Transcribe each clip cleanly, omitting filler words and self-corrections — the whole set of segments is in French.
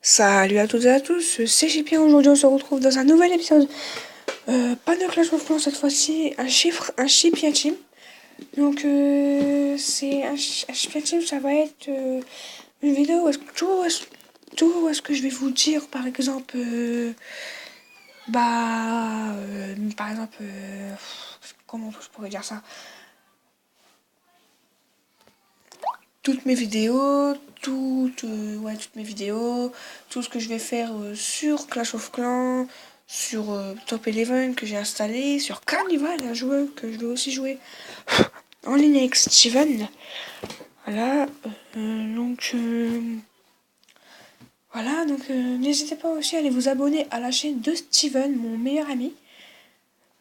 Salut à toutes et à tous, c'est JP. Aujourd'hui on se retrouve dans un nouvel épisode. Pas de Clash of Clans cette fois-ci, un Shipping Team. Donc c'est un Shipping Team, ça va être une vidéo où est-ce que je vais vous dire par exemple comment je pourrais dire ça, toutes mes vidéos, toutes mes vidéos, tout ce que je vais faire sur Clash of Clans, sur Top 11 que j'ai installé, sur Carnival, un jeu que je vais aussi jouer en ligne avec Steven. Voilà, n'hésitez pas aussi à aller vous abonner à la chaîne de Steven, mon meilleur ami.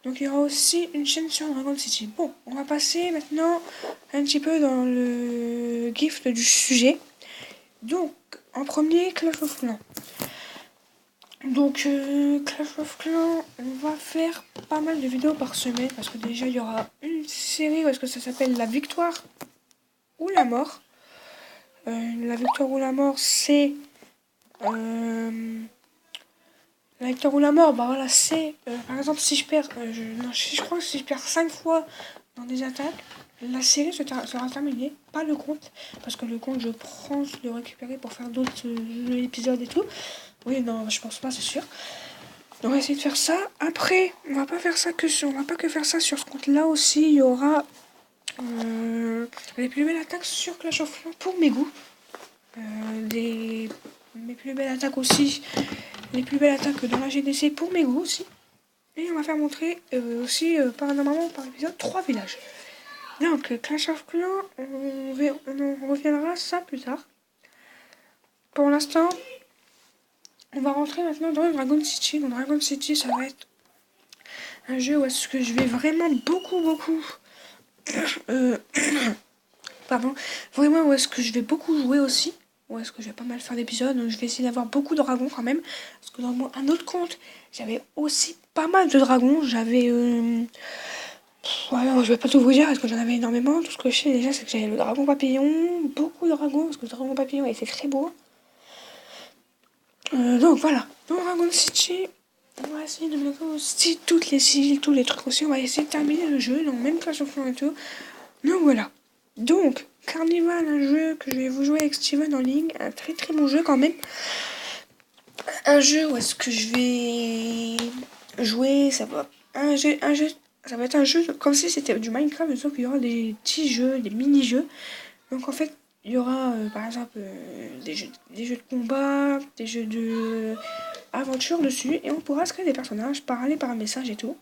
Donc il y aura aussi une chaîne sur Dragon City. Bon, on va passer maintenant un petit peu dans le gift du sujet. Donc, en premier, Clash of Clans. Donc, Clash of Clans, on va faire pas mal de vidéos par semaine. Parce que déjà, il y aura une série où est-ce que ça s'appelle La Victoire ou la Mort. La Victoire ou la Mort, c'est... la Victoire ou la Mort, bah voilà, c'est... par exemple, si je perds... je crois que si je perds 5 fois dans des attaques, la série sera terminée, pas le compte, parce que le compte, je pense le récupérer pour faire d'autres épisodes et tout. Oui, non, je pense pas, c'est sûr. On va essayer de faire ça. Après, on va pas que faire ça sur ce compte-là aussi. Il y aura les plus belles attaques sur Clash of Clans pour mes goûts. Mes plus belles attaques aussi. Les plus belles attaques dans la GDC pour mes goûts aussi. Et on va faire montrer aussi normalement par épisode 3 villages. Donc Clash of Clans, on reviendra ça plus tard. Pour l'instant, on va rentrer maintenant dans Dragon City. Dans Dragon City, ça va être un jeu où est-ce que je vais vraiment beaucoup pardon, vraiment où est-ce que je vais beaucoup jouer aussi, où est-ce que je vais pas mal faire d'épisodes. Donc je vais essayer d'avoir beaucoup de dragons quand même, parce que dans un autre compte j'avais aussi pas mal de dragons. J'avais je vais pas tout vous dire parce que j'en avais énormément. Tout ce que je sais déjà, c'est que j'avais le dragon papillon, beaucoup de dragons, parce que le dragon papillon était très beau. Donc voilà, dans Dragon City, on va essayer de mettre aussi toutes les sigils, tous les trucs aussi. On va essayer de terminer le jeu, donc même Clash of Clans et tout. Donc voilà. Donc, Carnival, un jeu que je vais vous jouer avec Steven en ligne. Un très très bon jeu quand même. Un jeu où est-ce que je vais jouer, ça va ça va être un jeu comme si c'était du Minecraft, sauf qu'il y aura des petits jeux, des mini-jeux. Donc en fait, il y aura par exemple des jeux de combat, des jeux de aventure dessus, et on pourra se créer des personnages, parler par un message et tout.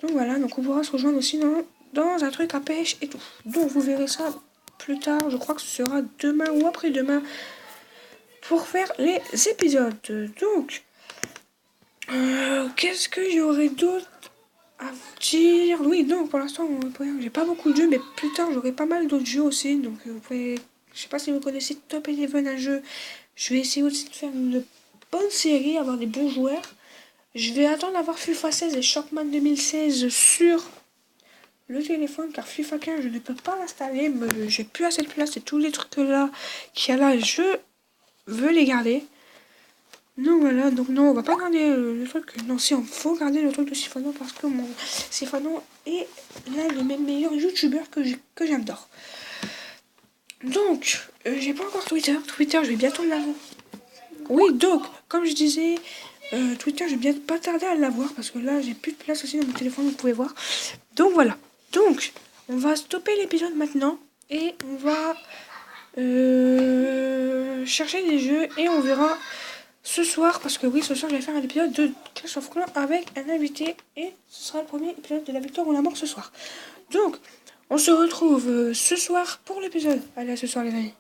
Donc voilà, donc on pourra se rejoindre aussi dans un truc à pêche et tout. Donc vous verrez ça plus tard, je crois que ce sera demain ou après-demain pour faire les épisodes. Donc, qu'est-ce que j'aurais d'autre à vous dire? Oui, donc pour l'instant, j'ai pas beaucoup de jeux, mais plus tard j'aurai pas mal d'autres jeux aussi. Donc vous pouvez, je sais pas si vous connaissez Top 11, un jeu. Je vais essayer aussi de faire une bonne série, avoir des bons joueurs. Je vais attendre d'avoir FIFA 16 et Shopman 2016 sur le téléphone, car FIFA 15 je ne peux pas l'installer, mais j'ai plus assez de place et tous les trucs là qu'il y a là, je veux les garder. Donc voilà, donc non, on va pas garder le truc. Non, si, on faut garder le truc de Sifano parce que mon Sifano est l'un de mes meilleurs youtubeurs que j'adore. Donc, j'ai pas encore Twitter. Twitter, je vais bientôt l'avoir. Oui, donc, comme je disais, Twitter, je vais pas tarder à l'avoir parce que là, j'ai plus de place aussi dans mon téléphone, vous pouvez voir. Donc voilà. Donc, on va stopper l'épisode maintenant et on va chercher des jeux et on verra ce soir, parce que oui, ce soir je vais faire un épisode de Clash of Clans avec un invité et ce sera le premier épisode de la victoire ou la mort ce soir. Donc, on se retrouve ce soir pour l'épisode. Allez, à ce soir les amis.